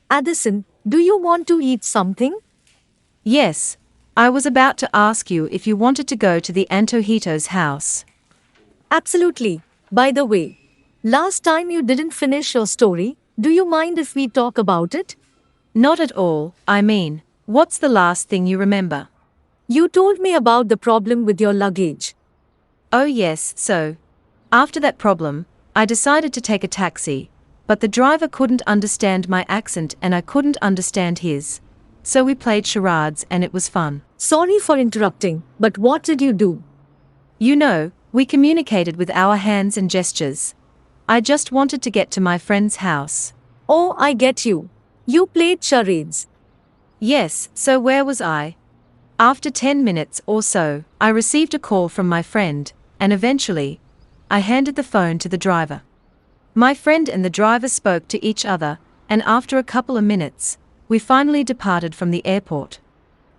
Addison, do you want to eat something? Yes, I was about to ask you if you wanted to go to the Antojitos house. Absolutely. By the way, last time you didn't finish your story, do you mind if we talk about it? Not at all, I mean, what's the last thing you remember? You told me about the problem with your luggage. Oh yes, so. After that problem, I decided to take a taxi, but the driver couldn't understand my accent and I couldn't understand his. So we played charades and it was fun. Sorry for interrupting, but what did you do? You know, we communicated with our hands and gestures. I just wanted to get to my friend's house. Oh, I get you. You played charades. Yes, so where was I? After 10 minutes or so, I received a call from my friend, and eventually, I handed the phone to the driver. My friend and the driver spoke to each other, and after a couple of minutes, we finally departed from the airport.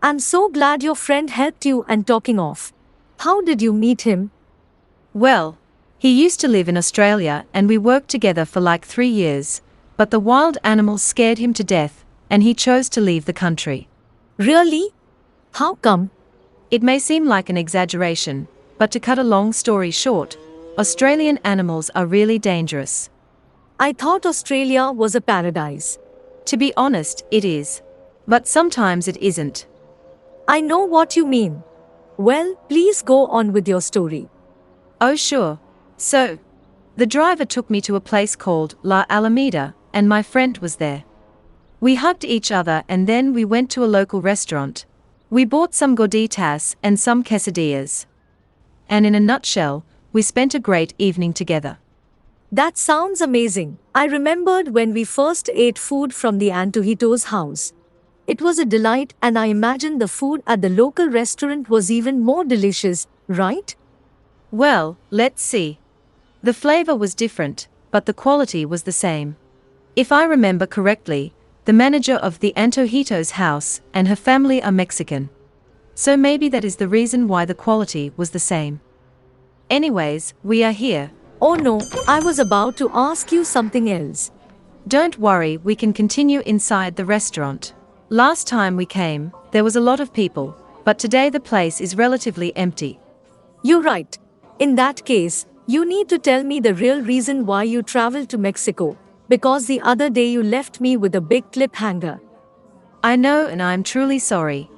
I'm so glad your friend helped you and talking off. How did you meet him? Well, he used to live in Australia and we worked together for like 3 years, but the wild animals scared him to death, and he chose to leave the country. Really? How come? It may seem like an exaggeration, but to cut a long story short, Australian animals are really dangerous. I thought Australia was a paradise. To be honest, it is. But sometimes it isn't. I know what you mean. Well, please go on with your story. Oh sure. So, the driver took me to a place called La Alameda, and my friend was there. We hugged each other and then we went to a local restaurant. We bought some gorditas and some quesadillas. And in a nutshell, we spent a great evening together. That sounds amazing. I remembered when we first ate food from the Antojitos house. It was a delight and I imagine the food at the local restaurant was even more delicious, right? Well, let's see. The flavor was different, but the quality was the same. If I remember correctly, the manager of the Antojitos house and her family are Mexican. So maybe that is the reason why the quality was the same. Anyways, we are here. Oh no, I was about to ask you something else. Don't worry, we can continue inside the restaurant. Last time we came, there was a lot of people, but today the place is relatively empty. You're right. In that case, you need to tell me the real reason why you traveled to Mexico, because the other day you left me with a big cliffhanger. I know and I'm truly sorry.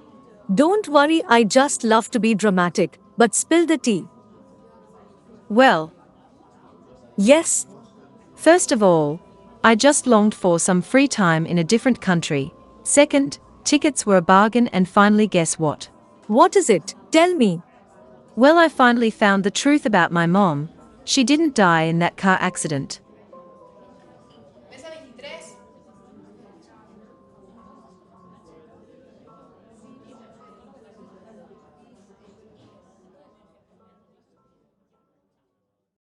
Don't worry, I just love to be dramatic, but spill the tea. Well, yes. First of all, I just longed for some free time in a different country. Second, tickets were a bargain, and finally, guess what? What is it? Tell me. Well, I finally found the truth about my mom. She didn't die in that car accident.